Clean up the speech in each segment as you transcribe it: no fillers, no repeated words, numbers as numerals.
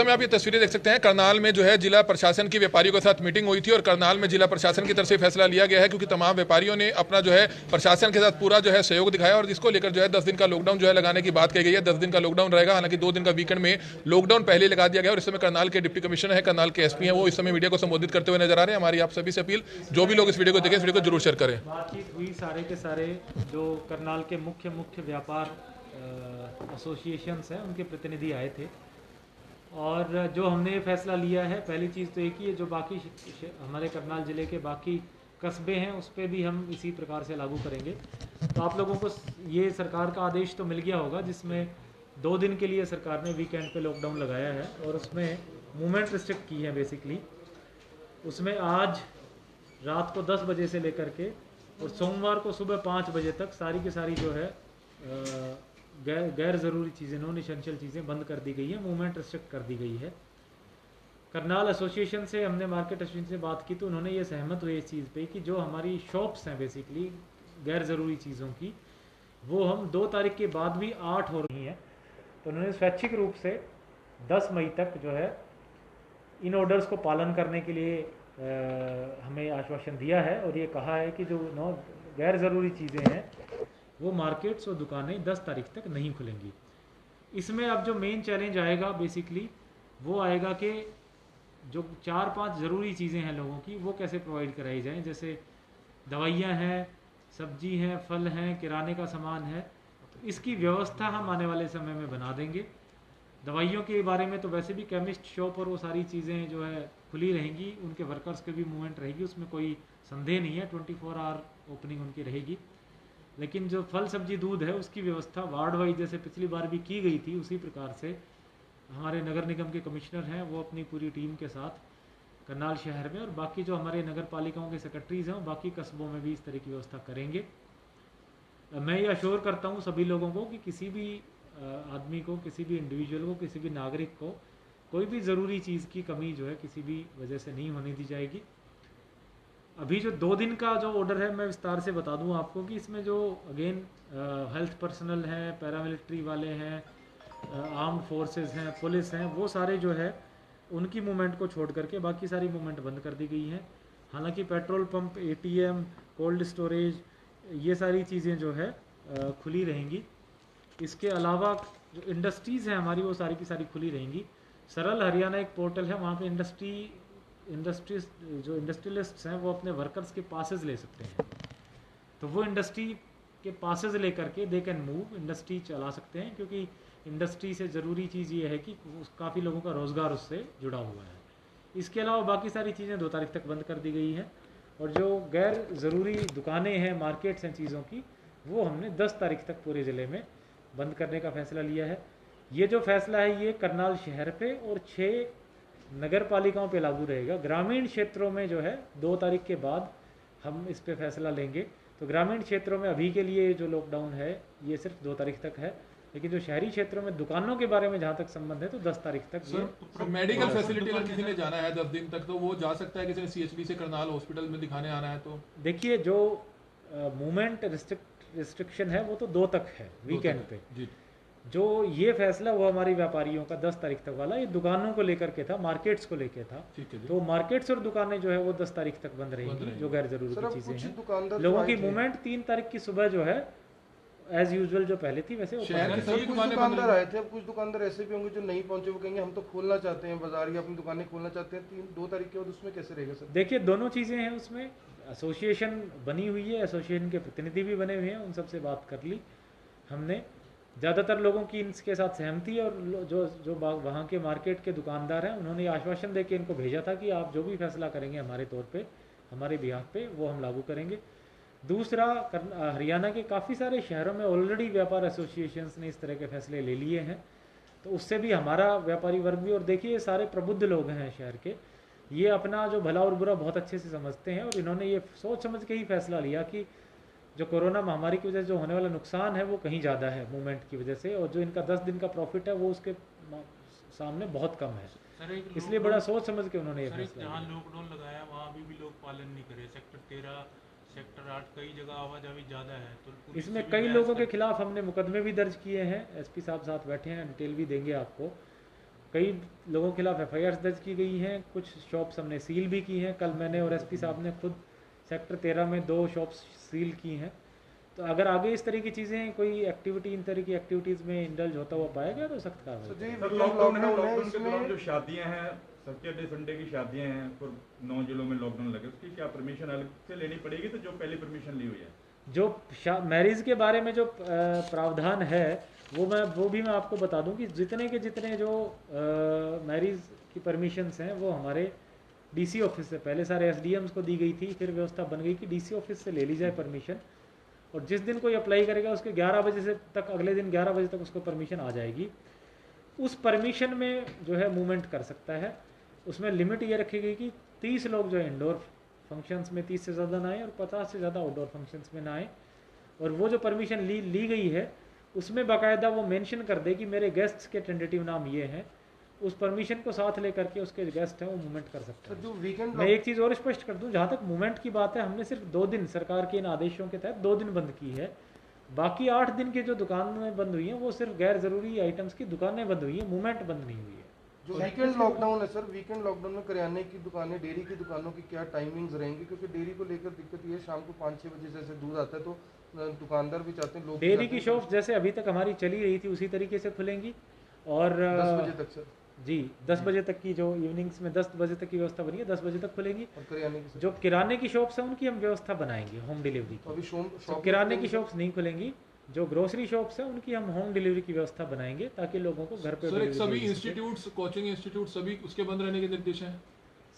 में आप ये तस्वीरें देख सकते हैं। करनाल में जो है जिला प्रशासन की व्यापारियों के साथ मीटिंग हुई थी और करनाल में जिला प्रशासन की तरफ से फैसला लिया गया है, क्योंकि तमाम व्यापारियों ने अपना जो है प्रशासन के साथ पूरा जो है सहयोग दिखाया और इसको लेकर जो है 10 दिन का लॉकडाउन जो है लगाने की बात कही गई है। 10 दिन का लॉकडाउन रहेगा, हालांकि 2 दिन का वीकेंड में लॉकडाउन पहले लगा दिया गया। और इस समय करनाल के डिप्टी कमिश्नर है, करनाल के एसपी हैं, वो इस समय मीडिया को संबोधित करते हुए नजर आ रहे हैं। हमारी आप सभी से अपील, जो भी लोग इस वीडियो को देखें, इस वीडियो को जरूर शेयर करें। बातचीत हुई सारे के सारे जो करनाल के मुख्य व्यापार एसोसिएशंस हैं उनके प्रतिनिधि आए थे और जो हमने ये फैसला लिया है, पहली चीज़ तो एक ही है, जो बाकी हमारे करनाल ज़िले के बाकी कस्बे हैं उस पर भी हम इसी प्रकार से लागू करेंगे। तो आप लोगों को ये सरकार का आदेश तो मिल गया होगा, जिसमें 2 दिन के लिए सरकार ने वीकेंड पे लॉकडाउन लगाया है और उसमें मूवमेंट रिस्ट्रिक्ट की है बेसिकली। उसमें आज रात को 10 बजे से लेकर के और सोमवार को सुबह 5 बजे तक सारी की सारी जो है गैर ज़रूरी चीज़ें, नॉन इसेंशियल चीज़ें बंद कर दी गई है, मूवमेंट रिस्ट्रिक्ट कर दी गई है। करनाल एसोसिएशन से हमने मार्केट एसोसिएशन से बात की तो उन्होंने ये सहमत हुए इस चीज़ पे कि जो हमारी शॉप्स हैं बेसिकली गैर ज़रूरी चीज़ों की, वो हम 2 तारीख के बाद भी 8 हो रही हैं। तो उन्होंने स्वैच्छिक रूप से 10 मई तक जो है इन ऑर्डर्स को पालन करने के लिए हमें आश्वासन दिया है और ये कहा है कि जो गैर ज़रूरी चीज़ें हैं वो मार्केट्स और दुकानें 10 तारीख तक नहीं खुलेंगी। इसमें अब जो मेन चैलेंज आएगा बेसिकली वो आएगा कि जो 4-5 ज़रूरी चीज़ें हैं लोगों की, वो कैसे प्रोवाइड कराई जाएं, जैसे दवाइयाँ हैं, सब्जी हैं, फल हैं, किराने का सामान है। तो इसकी व्यवस्था हम आने वाले समय में बना देंगे। दवाइयों के बारे में तो वैसे भी केमिस्ट शॉप और वो सारी चीज़ें जो है खुली रहेंगी, उनके वर्कर्स की भी मूवमेंट रहेगी, उसमें कोई संदेह नहीं है, 24 आवर ओपनिंग उनकी रहेगी। लेकिन जो फल सब्जी दूध है उसकी व्यवस्था वार्ड वाइज जैसे पिछली बार भी की गई थी, उसी प्रकार से हमारे नगर निगम के कमिश्नर हैं वो अपनी पूरी टीम के साथ करनाल शहर में और बाकी जो हमारे नगर पालिकाओं के सेक्रेटरीज़ हैं वो बाकी कस्बों में भी इस तरह की व्यवस्था करेंगे। मैं ये अश्योर करता हूँ सभी लोगों को कि किसी भी आदमी को, किसी भी इंडिविजुअल को, किसी भी नागरिक को कोई भी ज़रूरी चीज़ की कमी जो है किसी भी वजह से नहीं होने दी जाएगी। अभी जो 2 दिन का जो ऑर्डर है मैं विस्तार से बता दूं आपको कि इसमें जो अगेन हेल्थ पर्सनल हैं, पैरामिलिट्री वाले हैं, आर्म्ड फोर्सेस हैं, पुलिस हैं, वो सारे जो है उनकी मूवमेंट को छोड़ करके बाकी सारी मूवमेंट बंद कर दी गई हैं। हालांकि petrol pump, ATM, cold storage, ये सारी चीज़ें जो है खुली रहेंगी। इसके अलावा जो इंडस्ट्रीज़ हैं हमारी वो सारी की सारी खुली रहेंगी। सरल हरियाणा एक पोर्टल है, वहाँ पे इंडस्ट्रीज जो इंडस्ट्रियलिस्ट्स हैं वो अपने वर्कर्स के पासेस ले सकते हैं, तो वो इंडस्ट्री के पासेस लेकर के दे कैन मूव, इंडस्ट्री चला सकते हैं, क्योंकि इंडस्ट्री से ज़रूरी चीज़ ये है कि काफ़ी लोगों का रोज़गार उससे जुड़ा हुआ है। इसके अलावा बाकी सारी चीज़ें 2 तारीख तक बंद कर दी गई हैं और जो गैर ज़रूरी दुकानें हैं, मार्केट्स हैं चीज़ों की, वो हमने 10 तारीख तक पूरे ज़िले में बंद करने का फैसला लिया है। ये जो फैसला है ये करनाल शहर पे और 6 नगर पालिकाओं पे लागू रहेगा। ग्रामीण क्षेत्रों में जो है 2 तारीख के बाद हम इस पे फैसला लेंगे। तो ग्रामीण क्षेत्रों में अभी के लिए जो लॉकडाउन है ये सिर्फ 2 तारीख तक है, लेकिन जो शहरी क्षेत्रों में दुकानों के बारे में जहाँ तक संबंध है तो 10 तारीख तक। सर, मेडिकल फैसिलिटी अगर किसी ने जाना है 10 दिन तक तो वो जा सकता है, किसी ने सीएचबी से करनाल हॉस्पिटल में दिखाने आना है तो? देखिए, जो मूवमेंट रिस्ट्रिक्शन है वो तो 2 तक है वीकेंड पे जी। जो ये फैसला वो हमारी व्यापारियों का 10 तारीख तक वाला, ये दुकानों को लेकर के था, मार्केट्स को लेकर था। तो मार्केट्स और दुकानें जो है वो 10 तारीख तक बंद रहेंगी, जो गैर जरूरी चीजें हैं। लोगों की मूवमेंट 3 तारीख की सुबह जो है एज यूजुअल जो पहले थी वैसे। कुछ दुकानदार आए थे, अब कुछ दुकानदार ऐसे भी होंगे जो नहीं पहुंचे, वो कहेंगे हम तो खोलना चाहते हैं बाजार या अपनी दुकानें खोलना चाहते हैं 2 तारीख के बाद, उसमें कैसे रहेगा सर? देखिए, दोनों चीज़ें हैं उसमें। एसोसिएशन बनी हुई है, एसोसिएशन के प्रतिनिधि भी बने हुए हैं, उन सबसे बात कर ली हमने। ज़्यादातर लोगों की इनके साथ सहमति है और जो वहाँ के मार्केट के दुकानदार हैं उन्होंने आश्वासन दे के इनको भेजा था कि आप जो भी फैसला करेंगे हमारे तौर पे, हमारे बिहाफ पे, वो हम लागू करेंगे। दूसरा, हरियाणा के काफ़ी सारे शहरों में ऑलरेडी व्यापार एसोसिएशंस ने इस तरह के फैसले ले लिए हैं, तो उससे भी हमारा व्यापारी वर्ग भी, और देखिए ये सारे प्रबुद्ध लोग हैं शहर के, ये अपना जो भला और बुरा बहुत अच्छे से समझते हैं और इन्होंने ये सोच समझ के ही फैसला लिया कि जो कोरोना महामारी की वजह से जो होने वाला नुकसान है वो कहीं ज़्यादा है मूवमेंट की वजह से, और जो इनका 10 दिन का प्रॉफिट है वो उसके सामने बहुत कम है, इसलिए बड़ा सोच समझ के उन्होंने ये फैसला लिया। जहाँ लॉकडाउन लगाया वहाँ भी लोग पालन नहीं करे, सेक्टर 13, सेक्टर 8 कई जगह आवाजाही ज़्यादा है, तो इसमें कई लोगों के खिलाफ हमने मुकदमे भी दर्ज किए हैं। एसपी साहब साथ बैठे हैं, डिटेल भी देंगे आपको। कई लोगों के खिलाफ FIR दर्ज की गई हैं, कुछ शॉप्स हमने सील भी की हैं। कल मैंने और SP साहब ने खुद सेक्टर 13 में 2 शॉप्स सील की हैं। तो अगर आगे इस तरह की चीज़ें कोई एक्टिविटी इन तरह की एक्टिविटीज़ में इंडल्ज होता हुआ पाया गया तो सख्त कार्रवाई। सर जी सर लॉकडाउन है लॉकडाउन के दौरान इसमें जो शादियां हैं, सैटरडे संडे की शादियां हैं, फिर 9 जिलों में लॉकडाउन लगे, उसकी क्या परमिशन अलग से लेनी पड़ेगी? तो जो पहले परमिशन ली हुई है, जो मैरिज के बारे में जो प्रावधान है वो भी मैं आपको बता दूं कि जितने जो मैरिज की परमिशंस हैं वो हमारे DC ऑफिस से पहले सारे SDMs को दी गई थी, फिर व्यवस्था बन गई कि DC ऑफिस से ले ली जाए परमिशन, और जिस दिन कोई अप्लाई करेगा उसके 11 बजे से तक, अगले दिन 11 बजे तक उसको परमिशन आ जाएगी। उस परमिशन में जो है मूवमेंट कर सकता है। उसमें लिमिट ये रखी गई कि 30 लोग जो है इंडोर फंक्शंस में 30 से ज़्यादा ना आए और 50 से ज़्यादा आउटडोर फंक्शंस में ना आए। और वो जो परमिशन ली गई है उसमें बाकायदा वो मेंशन कर दे कि मेरे गेस्ट्स के टेंटेटिव नाम ये हैं। उस परमिशन को साथ लेकर के उसके गेस्ट हैं वो मूवमेंट कर सकते हैं। जो वीकेंड मैं एक चीज़ और स्पष्ट कर दूं, जहाँ तक मूवमेंट की बात है, हमने सिर्फ 2 दिन सरकार के इन आदेशों के तहत 2 दिन बंद की है। बाकी 8 दिन की जो दुकानें बंद हुई हैं वो सिर्फ गैर ज़रूरी आइटम्स की दुकानें बंद हुई हैं, मूवमेंट बंद नहीं हुई है। जो वीकेंड लॉकडाउन है सर, वीकेंड लॉकडाउन में करियाने की दुकानें, डेयरी की दुकानों की क्या टाइमिंग्स रहेंगी? क्योंकि डेयरी को लेकर दिक्कत ये है, शाम को 5-6 बजे जैसे दूध आता है तो दुकानदार भी चाहते हैं, लोग डेयरी की शॉप जैसे अभी तक हमारी चली रही थी उसी तरीके से खुलेंगी। और 10 बजे तक सर, जी 10 बजे तक की जो इवनिंग्स में 10 बजे तक की व्यवस्था बनी है 10 बजे तक खुलेंगी। और करियाने की जो किराने की शॉप्स हैं उनकी हम व्यवस्था बनाएंगे होम डिलीवरी तो की। अभी तो किराने की शॉप्स नहीं खुलेंगी, जो ग्रोसरी शॉप्स हैं उनकी हम होम डिलीवरी की व्यवस्था बनाएंगे ताकि लोगों को घर पे सर एक delivery सभी मिल सके। इंस्टीट्यूट्स, कोचिंग इंस्टीट्यूट सभी उसके बंद रहने के निर्देश हैं।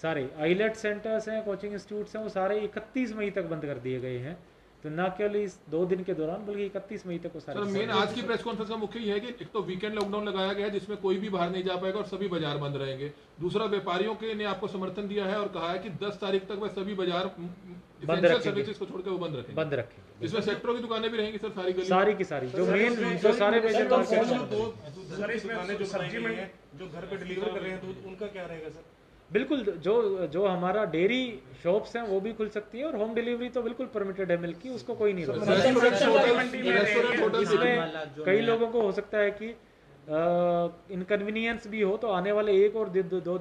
सारे आईलेट सेंटर्स हैं, कोचिंग इंस्टीट्यूट्स हैं, वो सारे 31 मई तक बंद कर दिए गए हैं। तो ना केवल इस 2 दिन के दौरान बल्कि 31 मई तक वो सर सारे। मेन आज की प्रेस कॉन्फ्रेंस का मुख्य ये है कि एक तो वीकेंड लॉकडाउन लगाया गया है जिसमें कोई भी बाहर नहीं जा पाएगा और सभी बाजार बंद रहेंगे। दूसरा, व्यापारियों के ने आपको समर्थन दिया है और कहा है कि 10 तारीख तक वह सभी बाजार रखेंगे। सर्विसेज को छोड़कर वो बंद रखेंगे। इसमें सेक्टरों की दुकानें भी रहेंगी सर, सारी गली सारी की सारी जो मेन जो सारे मेजर मार्केट सर इसमें जो सब्जी मंडी जो घर पे डिलीवर कर रहे हैं तो उनका क्या रहेगा सर? बिल्कुल जो हमारा डेयरी शॉप्स हैं वो भी खुल सकती है और होम डिलीवरी तो बिल्कुल परमिटेड है मिल्क की, उसको कोई नहीं रोक सकता। इसमें कई लोगों को हो सकता है कि इनकन्वीनियंस भी हो, तो आने वाले 1-2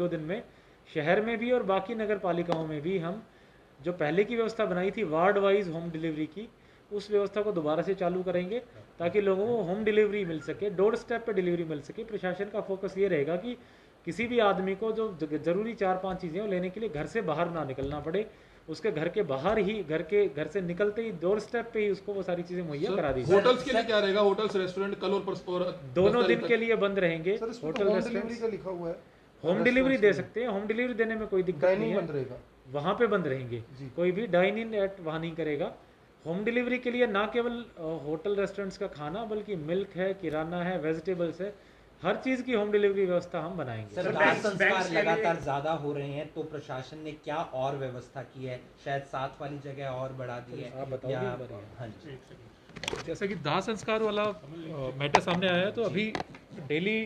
दिन में शहर में भी और बाकी नगर पालिकाओं में भी हम जो पहले की व्यवस्था बनाई थी वार्ड वाइज होम डिलीवरी की, उस व्यवस्था को दोबारा से चालू करेंगे ताकि लोगों को होम डिलीवरी मिल सके, डोर स्टेप पे डिलीवरी मिल सके। प्रशासन का फोकस ये रहेगा कि किसी भी आदमी को जो ज़रूरी 4-5 चीज़ें वो लेने के लिए घर से बाहर ना निकलना पड़े, उसके घर के बाहर ही घर से निकलते ही डोर स्टेप पे ही उसको वो सारी चीज़ें मुहैया करा दी। होटल्स के लिए क्या रहेगा? होटल्स, रेस्टोरेंट कल और दोनों दिन के लिए बंद रहेंगे। सर इसमें होटल होम रेस्टोरेंट डिलीवरी का लिखा हुआ है, होम डिलीवरी दे सकते हैं, होम डिलीवरी देने में कोई दिक्कत नहीं डाइनिंग है, बंद रहेगा। वहाँ पे बंद रहेंगे, कोई भी डाइन इन एट वहाँ नहीं करेगा। होम डिलीवरी के लिए ना केवल होटल रेस्टोरेंट्स का खाना बल्कि मिल्क है, किराना है, वेजिटेबल्स है, हर चीज़ की होम डिलीवरी व्यवस्था हम बनाएंगे। सर दाह संस्कार लगातार ज्यादा हो रहे हैं तो प्रशासन ने क्या और व्यवस्था की है? शायद 7 वाली जगह और बढ़ा दी है आप बताओ। हाँ जी। जैसा कि दाह संस्कार वाला मैटर सामने आया है तो अभी डेली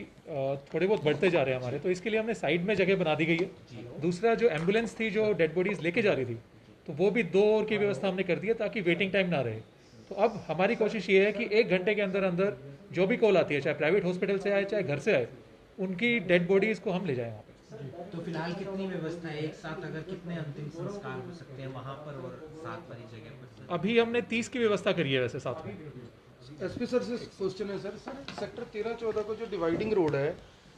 थोड़े बहुत बढ़ते जा रहे हैं हमारे, तो इसके लिए हमने साइड में जगह बना दी गई है। दूसरा, जो एम्बुलेंस थी जो डेड बॉडीज लेके जा रही थी तो वो भी 2 और की व्यवस्था हमने कर दी है ताकि वेटिंग टाइम ना रहे। तो अब हमारी कोशिश ये है कि 1 घंटे के अंदर अंदर जो भी कॉल आती है, चाहे प्राइवेट हॉस्पिटल से आए चाहे घर से आए, उनकी डेड बॉडीज को हम ले जाएं वहाँ पे। तो फिलहाल कितनी व्यवस्था है? एक साथ अगर कितने अंतिम संस्कार हो सकते हैं वहाँ पर और 7 वाली जगह पर? अभी हमने 30 की व्यवस्था करी है वैसे साथ में। SP सर से क्वेश्चन है सर सेक्टर 13-14 को जो डिवाइडिंग रोड है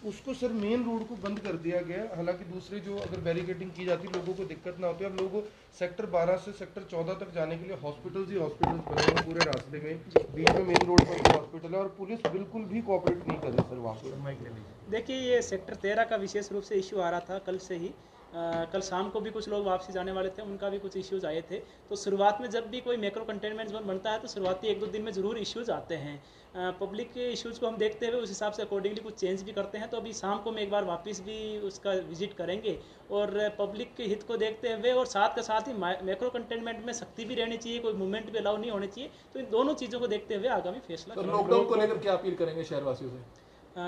उसको सर मेन रोड को बंद कर दिया गया है। हालांकि दूसरी जो अगर बैरिकेडिंग की जाती लोगों को दिक्कत ना होती है। अब लोगों को सेक्टर 12 से सेक्टर 14 तक जाने के लिए हॉस्पिटल्स ही हॉस्पिटल्स बने हुए पूरे रास्ते में, बीच में मेन रोड पर हॉस्पिटल है और पुलिस बिल्कुल भी कोऑपरेट नहीं कर रही सर वहाँ पर। देखिए ये सेक्टर 13 का विशेष रूप से इशू आ रहा था कल से ही। कल शाम को भी कुछ लोग वापसी जाने वाले थे, उनका भी कुछ इश्यूज आए थे। तो शुरुआत में जब भी कोई मैक्रो कंटेनमेंट जोन बनता है तो शुरुआती 1-2 दिन में ज़रूर इश्यूज आते हैं। पब्लिक के इश्यूज़ को हम देखते हुए उस हिसाब से अकॉर्डिंगली कुछ चेंज भी करते हैं। तो अभी शाम को हम एक बार वापस भी उसका विजिट करेंगे और पब्लिक के हित को देखते हुए और साथ ही मैक्रो कंटेनमेंट में सख्ती भी रहनी चाहिए, कोई मूवमेंट भी अलाउ नहीं होनी चाहिए। तो इन दोनों चीज़ों को देखते हुए आगामी फैसला। लॉकडाउन को लेकर क्या अपील करेंगे शहरवासियों से?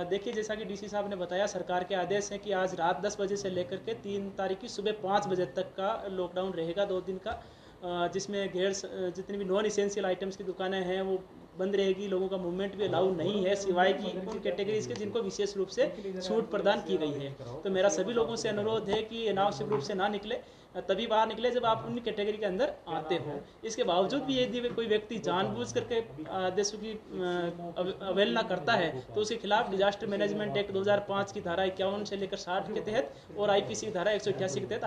देखिए जैसा कि DC साहब ने बताया, सरकार के आदेश है कि आज रात 10 बजे से लेकर के 3 तारीख की सुबह 5 बजे तक का लॉकडाउन रहेगा 2 दिन का, जिसमें जितनी भी नॉन इसेंशियल आइटम्स की दुकानें हैं वो बंद रहेगी, लोगों का मूवमेंट भी अलाउ नहीं है सिवाय कि उन कैटेगरीज के जिनको विशेष रूप से छूट प्रदान की गई है। तो मेरा सभी लोगों से अनुरोध है कि अनावश्यक रूप से ना निकले, तभी बाहर निकले जब आप उन कैटेगरी के अंदर आते हो। इसके बावजूद भी यदि कोई व्यक्ति जानबूझ करके आदेशों की अवहेलना करता है तो उसके खिलाफ डिजास्टर मैनेजमेंट एक्ट 2005 की धारा 51 से लेकर 60 के तहत और आईपीसी की धारा 188 के तहत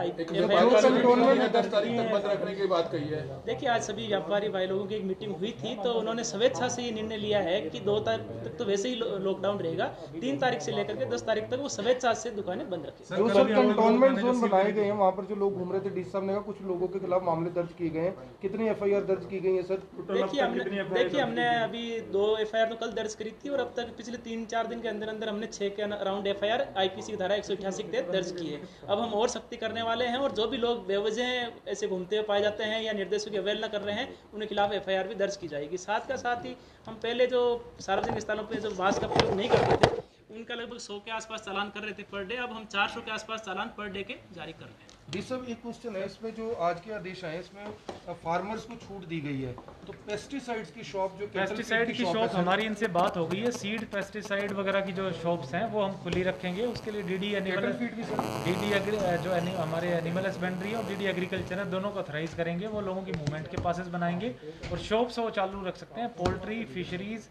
रखने की बात कही है। देखिए, आज सभी व्यापारी भाई लोगों की एक मीटिंग हुई थी तो उन्होंने स्वेच्छा से ये निर्णय लिया है कि 2 तारीख तक तो वैसे ही लॉकडाउन रहेगा, 3 तारीख से लेकर के 10 तारीख तक वो स्वेच्छा से दुकानें बंद रखें। जो सर कंटोनमेंट जोन बनाए गए हैं वहाँ पर जो लोग घूम रहे थे, डीसी साहब ने कहा कुछ लोगों के खिलाफ मामले दर्ज किए गए हैं, कितनी एफआईआर दर्ज की गई है सर? देखिए हमने अभी 2 एफआईआर तो कल दर्ज करी थी और अब तक पिछले 3-4 दिन के अंदर अंदर हमने 6 के अराउंड एफआईआर आईपीसी की धारा 188 के तहत दर्ज की है। अब हम और सख्ती करने वाले हैं और जो भी लोग बेवजह ऐसे घूमते हुए पाए जाते हैं या निर्देशों की अवहेलना कर रहे हैं उनके खिलाफ एफआईआर भी दर्ज की जाएगी। साथ ही हम पहले जो सार्वजनिक स्थलों पर जो मास्क का प्रयोग नहीं करते थे उनका लगभग 100 के आसपास चालान कर रहे थे पर डे, अब हम 400 के आसपास चालान पर डे के जारी कर रहे हैं। जी सब एक क्वेश्चन है, इसमें जो आज के आदेश आए इसमें फार्मर्स को छूट दी गई है, तो पेस्टिसाइड्स की शॉप जो पेस्टिसाइड की शॉप हमारी इनसे बात हो गई है, सीड पेस्टिसाइड वगैरह की जो शॉप्स हैं वो हम खुली रखेंगे। उसके लिए डीडी एनिमल जो हमारे एनिमल हस्बेंड्री और डीडी एग्रीकल्चर है दोनों को ऑथराइज करेंगे, वो लोगों की मूवमेंट के पासेस बनाएंगे और शॉप्स वो चालू रख सकते हैं। पोल्ट्री, फिशरीज,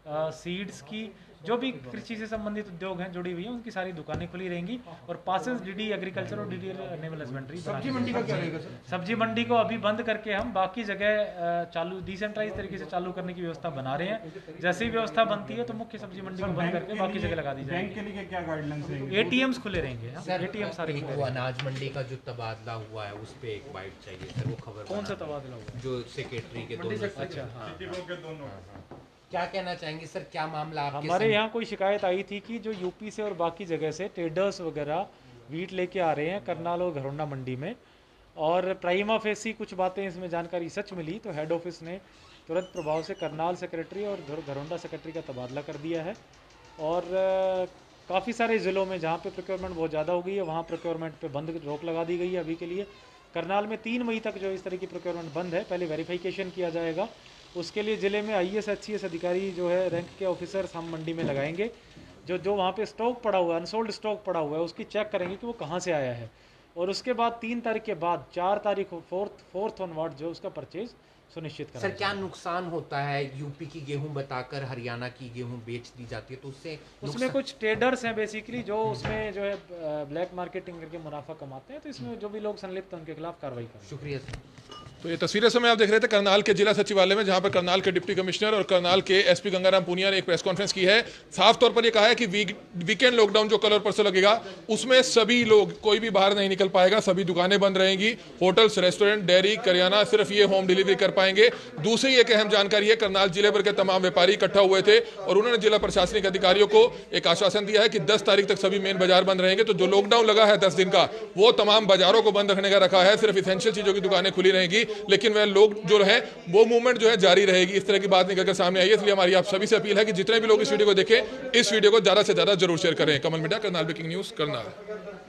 सीड्स की जो भी कृषि से संबंधित उद्योग हैं जुड़ी हुई हैं उनकी सारी दुकानें खुली रहेंगी और पासेस डीडी एग्रीकल्चर और डीडी एनिमल हस्बेंड्री। सब्जी मंडी का क्या रहेगा सर? सब्जी मंडी को अभी बंद करके हम बाकी जगह चालू डिसेंट्रलाइज तरीके से चालू करने की व्यवस्था बना रहे हैं। जैसे ही व्यवस्था बनती है तो मुख्य सब्जी मंडी को बंद करके बाकी जगह लगा दी जाएगी। बैंक के लिए क्या गाइडलाइंस रहेंगे? एटीएम्स खुले रहेंगे। एटीएम सारे वो अनाज मंडी का जो तबादला हुआ है उस पे एक बाइट चाहिए सर, वो खबर कौन सा तबादला हुआ? जो सेक्रेटरी के दोनों। अच्छा, हाँ। क्या कहना चाहेंगे सर, क्या मामला आपके? हमारे यहाँ कोई शिकायत आई थी कि जो यूपी से और बाकी जगह से ट्रेडर्स वगैरह वीट लेके आ रहे हैं करनाल और घरौंडा मंडी में, और प्राइमा फेसी कुछ बातें इसमें जानकारी सच मिली तो हेड ऑफिस ने तुरंत प्रभाव से करनाल सेक्रेटरी और घरौंडा सेक्रेटरी का तबादला कर दिया है। और काफ़ी सारे ज़िलों में जहाँ पे प्रोक्योरमेंट बहुत ज़्यादा हो गई है वहाँ प्रोक्योरमेंट पे बंद रोक लगा दी गई है अभी के लिए। करनाल में 3 मई तक जो इस तरह की प्रोक्योरमेंट बंद है, पहले वेरिफिकेशन किया जाएगा, उसके लिए ज़िले में IAS HCS अधिकारी जो है रैंक के ऑफिसर्स हम मंडी में लगाएंगे। जो वहाँ पे स्टॉक पड़ा हुआ है, अनसोल्ड स्टॉक पड़ा हुआ है, उसकी चेक करेंगे कि वो कहाँ से आया है और उसके बाद 3 तारीख के बाद 4 तारीख फोर्थ ऑनवर्ड जो उसका परचेज सुनिश्चित करें। सर क्या नुकसान होता है? यूपी की गेहूं बताकर हरियाणा की गेहूं बेच दी जाती है तो उसमें कुछ ट्रेडर्स हैं बेसिकली जो उसमें जो है ब्लैक मार्केटिंग करके मुनाफा कमाते हैं, तो इसमें जो भी लोग संलिप्त हैं उनके खिलाफ कार्रवाई करें। शुक्रिया सर। तो ये तस्वीरें समय आप देख रहे थे करनाल के जिला सचिवालय में, जहां पर करनाल के डिप्टी कमिश्नर और करनाल के एसपी गंगाराम पुनिया ने एक प्रेस कॉन्फ्रेंस की है। साफ तौर पर यह कहा है कि वीकेंड लॉकडाउन जो कल और परसों लगेगा उसमें सभी लोग, कोई भी बाहर नहीं निकल पाएगा, सभी दुकानें बंद रहेंगी, होटल्स, रेस्टोरेंट, डेयरी, करियाना सिर्फ ये होम डिलीवरी कर पाएंगे। दूसरी एक अहम जानकारी है, करनाल जिले भर के तमाम व्यापारी इकट्ठा हुए थे और उन्होंने जिला प्रशासनिक अधिकारियों को एक आश्वासन दिया है कि 10 तारीख तक सभी मेन बाजार बंद रहेंगे। तो जो लॉकडाउन लगा है 10 दिन का, वो तमाम बाजारों को बंद रखने का रखा है, सिर्फ इसेंशियल चीजों की दुकानें खुली रहेंगी, लेकिन वह लोग जो है वो मूवमेंट जो है जारी रहेगी। इस तरह की बात निकलकर सामने आई है, इसलिए हमारी आप सभी से अपील है कि जितने भी लोग इस वीडियो को देखें, इस वीडियो को ज्यादा से ज्यादा जरूर शेयर करें। Kamal media, Karnal breaking news, Karnal.